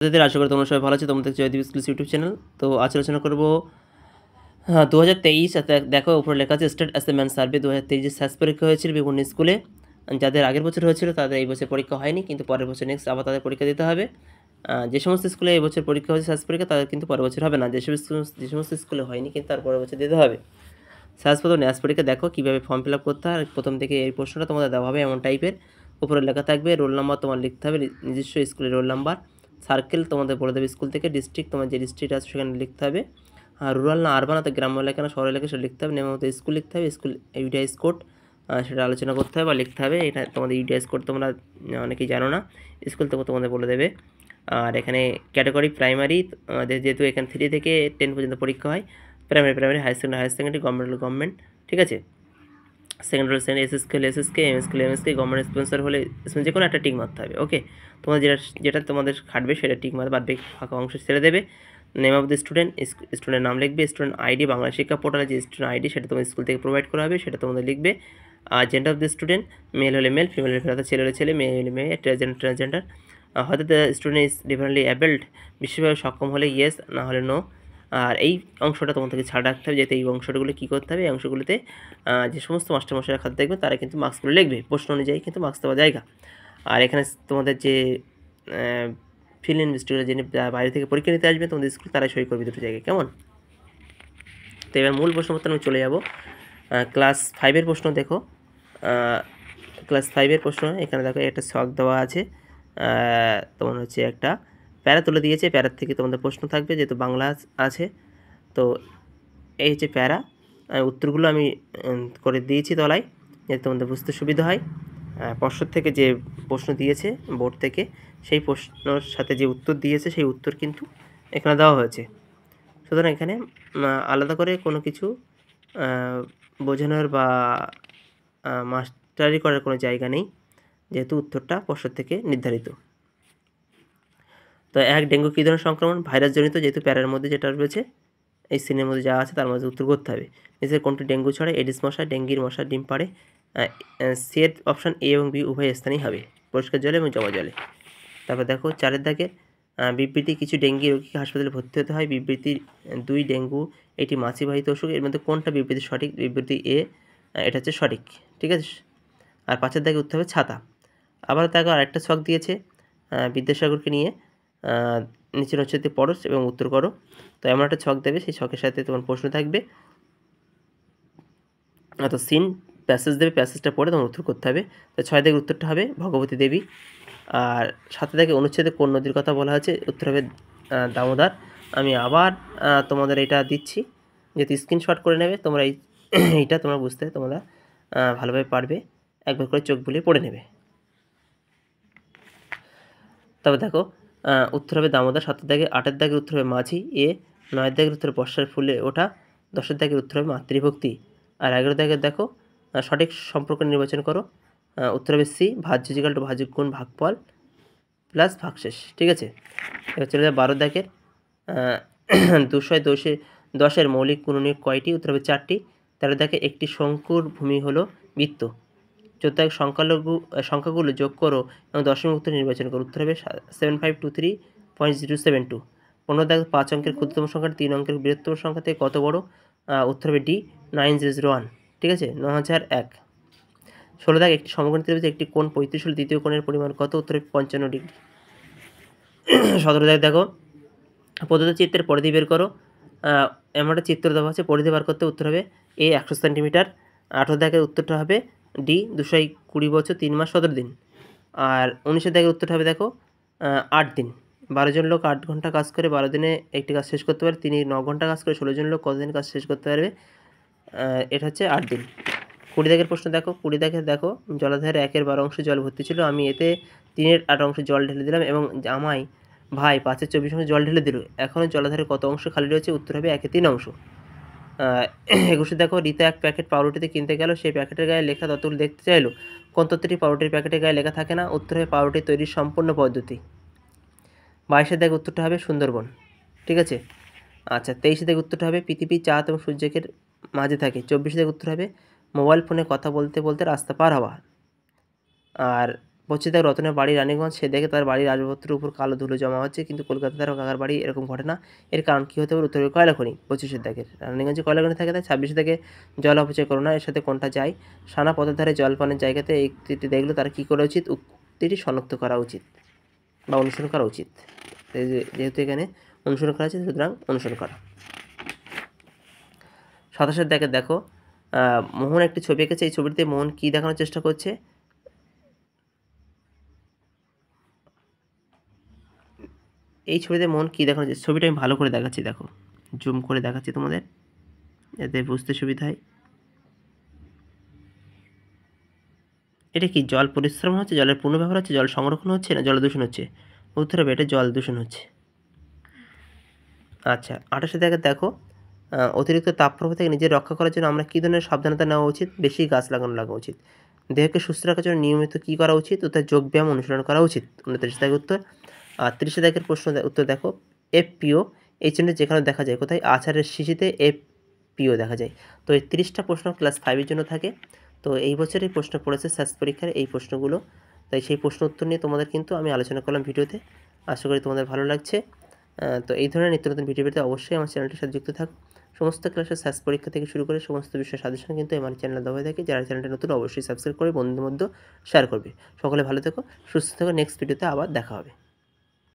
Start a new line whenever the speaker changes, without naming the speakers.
আশা করি তোমরা সবাই ভালো আছো। তোমাদের জয়দীপ স্কুলস ইউটিউব চ্যানেল। তো আজ আলোচনা করব 2023 দেখো উপরে লেখা আছে স্টেট অ্যাসেসমেন্ট সার্ভে 2023 শেষ পরীক্ষা হয়েছিল বিভিন্ন স্কুলে। যাদের আগের বছর হয়েছিল তাদের এই বছর পরীক্ষা হয়নি, কিন্তু পরের বছর নেক্সট আবার তাদের পরীক্ষা দিতে হবে। যে সমস্ত স্কুলে এই বছর পরীক্ষা হয়েছে শেষ পরীক্ষা তাদের কিন্তু পরের বছর হবে না। যে সমস্ত স্কুলে হয়নি কিন্তু তার পরের বছর দিতে হবে। শেষ প্রথম ন্যাস পরীক্ষা দেখো কীভাবে ফর্ম ফিল আপ করতে হয়। প্রথম থেকে এই প্রশ্নটা তোমাদের দেওয়া হবে এমন টাইপের। উপরে লেখা থাকবে রোল নাম্বার তোমার লিখতে হবে, নিজস্ব স্কুলের রোল নাম্বার। সার্কেল তোমাদের বলে দেবে স্কুল থেকে। ডিস্ট্রিক্ট তোমার যে ডিস্ট্রিক্ট আছে সেখানে লিখতে হবে। আর রুরাল না আরবান অর্থাৎ গ্রাম্য এলাকা না শহর এলাকা সেটা লিখতে হবে। নেম মতো স্কুল লিখতে হবে, স্কুল ইউডিআইএস কোড সেটা আলোচনা করতে হবে বা লিখতে হবে। এটা তোমাদের ইউডিআইএস কোড তোমরা অনেকেই জানো না, স্কুল থেকে তোমাদের বলে দেবে। আর এখানে ক্যাটাগরি প্রাইমারি, যেহেতু এখানে 3 থেকে 10 পর্যন্ত পরীক্ষা হয়। প্রাইমারি হায়ার সেকেন্ডারি গভর্নমেন্ট, ঠিক আছে। Secondary SSK MSK government sponsor হলে যে কোনো একটা টিক মারতে হবে। ওকে, তোমাদের যেটা তোমাদের খাটবে সেটা টিক মারবে, বাদ বাকি ফাঁকা অংশ ছেড়ে দেবে। নেম অফ দ্য স্টুডেন্ট নাম লিখবে। স্টুডেন্ট আইডি বাংলা শিক্ষা পোর্টালে যে স্টুডেন্ট আইডি সেটা তোমাদের স্কুল থেকে প্রোভাইড করা হবে, সেটা তোমাদের লিখবে। আর gender of the student, male হলে মেল, ফিমেল হলে ফিমেল, ছেলে হলে ছেলে, মেয়ে হলে মেয়ে, ট্রান্সজেন্ডার। হয়তো the student is differently abled, বিশেষভাবে সক্ষম হলে ইয়েস, না হলে নো। আর এই অংশটা তোমাদেরকে ছাড় রাখতে হবে, যাতে এই অংশগুলো কী করতে হবে, এই অংশগুলোতে যে সমস্ত মাস্টারমশাইরা খাতা দেখবেন তারা কিন্তু মার্কসগুলো লিখবে, প্রশ্ন অনুযায়ী কিন্তু মার্কস দেওয়া জায়গা। আর এখানে তোমাদের যে ফিল্ড ইনভেস্টিগেটর যিনি বাইরে থেকে পরীক্ষা নিতে আসবেন তোমাদের স্কুল, তারাই সই করবে দুটো জায়গায়, কেমন। তো এবার মূল প্রশ্নপত্র আমি চলে যাব। ক্লাস 5-এর প্রশ্ন দেখো। ক্লাস 5-এর প্রশ্ন এখানে দেখো একটা ছক দেওয়া আছে। তোমার হচ্ছে একটা প্যারা তুলে দিয়েছে, প্যারার থেকে তোমাদের প্রশ্ন থাকবে, যেহেতু বাংলা আছে। তো এই হচ্ছে প্যারা, উত্তরগুলো আমি করে দিয়েছি তলায়, যাতে তোমাদের বুঝতে সুবিধা হয়। পর্ষদ থেকে যে প্রশ্ন দিয়েছে বোর্ড থেকে, সেই প্রশ্নর সাথে যে উত্তর দিয়েছে সেই উত্তর কিন্তু এখানে দেওয়া হয়েছে। সুতরাং এখানে আলাদা করে কোনো কিছু বোঝানোর বা মাস্টারি করার কোনো জায়গা নেই, যেহেতু উত্তরটা পর্ষদ থেকে নির্ধারিত। তো ডেঙ্গু কী ধরনের সংক্রমণ? ভাইরাসজনিত, যেহেতু প্যারার মধ্যে যেটা রয়েছে এই সিনের মধ্যে যা আছে তার মধ্যে উত্তর করতে হবে। নিচে কোনটি ডেঙ্গু ছড়ায়? এডিস মশা, ডেঙ্গির মশা ডিম পাড়ে। সি এর অপশান এ এবং বি উভয় স্থানেই হবে, পরিষ্কার জলে এবং জমা জলে। তারপর দেখো 4-এর দাগে বিবৃতি, কিছু ডেঙ্গি রোগীকে হাসপাতালে ভর্তি হতে হয়। বিবৃতি 2 ডেঙ্গু এটি মাছিবাহিত অসুখ, এর মধ্যে কোনটা বিবৃতি সঠিক? বিবৃতি এ, এটা হচ্ছে সঠিক, ঠিক আছে। আর 5-এর দাগে উঠতে হবে ছাতা। আবার দেখো আরেকটা ছক দিয়েছে বিদ্যাসাগরকে নিয়ে, নিচের হচ্ছে পড়ো এবং উত্তর করো। তো এমন একটা ছক দেবে, সেই ছকের সাথে তোমার প্রশ্ন থাকবে, অর্থাৎ সিন প্যাসেজ দেবে, প্যাসেজটা পড়ে তোমার উত্তর করতে হবে। তো 6 দাগের উত্তরটা হবে ভগবতী দেবী। আর 7 দাগে অনুচ্ছেদে কোন নদীর কথা বলা হয়েছে? উত্তর হবে দামোদর। আমি আবার তোমাদের এটা দিচ্ছি, যেহেতু স্ক্রিনশট করে নেবে তোমরা, এইটা তোমরা বুঝতে তোমরা ভালোভাবে পারবে, একবার করে চোখ বুলিয়ে পড়ে নেবে। তবে দেখো উত্তর হবে দামোদর 7 দাগে। 8-এর দাগের উত্তর হবে মাঝি এ। 9-এর দাগের উত্তর বর্ষার ফুলে ওঠা। 10-এর দাগের উত্তর হবে মাতৃভক্তি। আর 11 দাগের দেখো সঠিক সম্পর্ক নির্বাচন করো। উত্তর হবে সি, ভাজ্য ইকুয়াল টু ভাজক গুণ ভাগফল প্লাস ভাগশেষ, ঠিক আছে। এবার চলে যাবে 12 দাগের 210-এর মৌলিক গুণনীয়ক কয়টি? উত্তর হবে 4টি। 13 দাগে একটি শঙ্কুর ভূমি হলো বৃত্ত। 14 দাগে সংখ্যাগুলো যোগ করো এবং দশমিক উত্তর নির্বাচন করো। উত্তর হবে 7523.072। 15 দাগে 5 অঙ্কের ক্ষুদ্রতম সংখ্যাটি 3 অঙ্কের বৃহত্তম সংখ্যা থেকে কত বড়? উত্তর হবে ডি, 9001, ঠিক আছে, 9001। 16 দাগে একটি সমকোণ ত্রিভুজে একটি কোণ 35 হলে দ্বিতীয় কোণের পরিমাণ কত? উত্তর হবে 55 ডিগ্রি। 17 দাগে দেখো প্রদত্ত চিত্রের পরিধি বের করো। এমন একটা চিত্র দেওয়া আছে, পরিধি বার করতে উত্তর হবে এ 100 সেন্টিমিটার। 18 দাগের উত্তরটা হবে ডি 220 বছর 3 মাস 17 দিন। আর 19 দাগের উত্তরটা হবে দেখো 8 দিন। 12 জন লোক 8 ঘন্টা কাজ করে 12 দিনে একটি কাজ শেষ করতে পারে। তিনি 9 ঘন্টা কাজ করে 16 জন লোক কতদিন কাজ শেষ করতে পারবে? এটা হচ্ছে 8 দিন। 20 দাগের প্রশ্ন দেখো। 20 দাগে দেখো জলাধারের 1/12 অংশ জল ভর্তি ছিল, আমি এতে 3/8 অংশ জল ঢেলে দিলাম এবং আমায় ভাই 5/24 অংশ জল ঢেলে দিল। এখনও জলাধারে কত অংশ খালি রয়েছে? উত্তর হবে 1/3 অংশ। 21 দেখো রীতা এক প্যাকেট পাউরুটিতে কিনতে গেল, সেই প্যাকেটের গায়ে লেখা তথ্যগুলো দেখতে চাইলো। কোন তথ্যটি পাউরুটির প্যাকেটের গায়ে লেখা থাকে না? উত্তর হবে পাউরুটি তৈরির সম্পূর্ণ পদ্ধতি। 22 দেখো উত্তরটা হবে সুন্দরবন, ঠিক আছে। আচ্ছা 23 দেখো উত্তরটা হবে পৃথিবী চাঁদ এবং সূর্যের মাঝে থাকে। 24 দেখো উত্তর হবে মোবাইল ফোনে কথা বলতে বলতে রাস্তা পার হওয়া। আর বলছে দেখ রতনের বাড়ি রানীগঞ্জ, সে দেখে তার বাড়ির আসবাবপত্রের উপর কালো ধুলো জমা হচ্ছে, কিন্তু কলকাতা তার কাকার বাড়ি এরকম ঘটে না। এর কারণ কী হতে পারে? উত্তরে কয়লা খনি। 25 দাগের রানীগঞ্জে কয়লা খনি থাকে, তাই 26 দাগে জল অপচয় করো না, এর সাথে কোনটা যায়? সানা পথের ধারে জলপানের জায়গাতে এই উক্তিটি দেখলে তার কী করা উচিত? উক্তিটি শনাক্ত করা উচিত বা অনুসরণ করা উচিত। যেহেতু এখানে অনুসরণ করা আছে, সুতরাং অনুসরণ করা। 27 দাগে দেখো, মোহন একটি ছবি এঁকেছে। এই ছবিটিতে মোহন কী দেখানোর চেষ্টা করছে? এই ছবিতে মোহন কী দেখানো যাচ্ছে? ছবিটা আমি ভালো করে দেখাচ্ছি, দেখো জুম করে দেখাচ্ছি তোমাদের যাতে বুঝতে সুবিধা হয়। এটা কি জল পরিশ্রম হচ্ছে, জলের পুনর্ব্যবহার হচ্ছে, জল সংরক্ষণ হচ্ছে, না জল দূষণ হচ্ছে? উত্তর হবে এটা জল দূষণ হচ্ছে। আচ্ছা 28 দাগে দেখো, অতিরিক্ত তাপপ্রবাহ থেকে নিজের রক্ষা করার জন্য আমরা কী ধরনের সাবধানতা নেওয়া উচিত? বেশি গাছ লাগানো উচিত। দেহকে সুস্থ রাখার জন্য নিয়মিত কী করা উচিত? উত্তর যোগব্যায়াম অনুসরণ করা উচিত। 29 দাগের উত্তর। আর 30 দাগের প্রশ্ন উত্তর দেখো, এফপিও এই চিহ্ন যেখানে দেখা যায় কোথায়? আচারের শিশিতে এফপিও দেখা যায়। তো এই 30টা প্রশ্ন ক্লাস 5-এর জন্য থাকে। তো এই বছরই প্রশ্ন পড়েছে স্যাস পরীক্ষার এই প্রশ্নগুলো, তাই সেই প্রশ্ন উত্তর নিয়ে তোমাদের কিন্তু আমি আলোচনা করলাম ভিডিওতে। আশা করি তোমাদের ভালো লাগছে। তো এই ধরনের নিত্য নতুন ভিডিও পেতে অবশ্যই আমার চ্যানেলটির সাথে যুক্ত থাকো। সমস্ত ক্লাসের স্যাস পরীক্ষা থেকে শুরু করে সমস্ত বিষয়ের সাজেশন কিন্তু আমার চ্যানেলে দেওয়া হয়ে থাকে। যারা চ্যানেলটা নতুন অবশ্যই সাবস্ক্রাইব করে বন্ধুদের মধ্যে শেয়ার করবে। সকলে ভালো থেকো, সুস্থ থেকো। নেক্সট ভিডিওতে আবার দেখা হবে।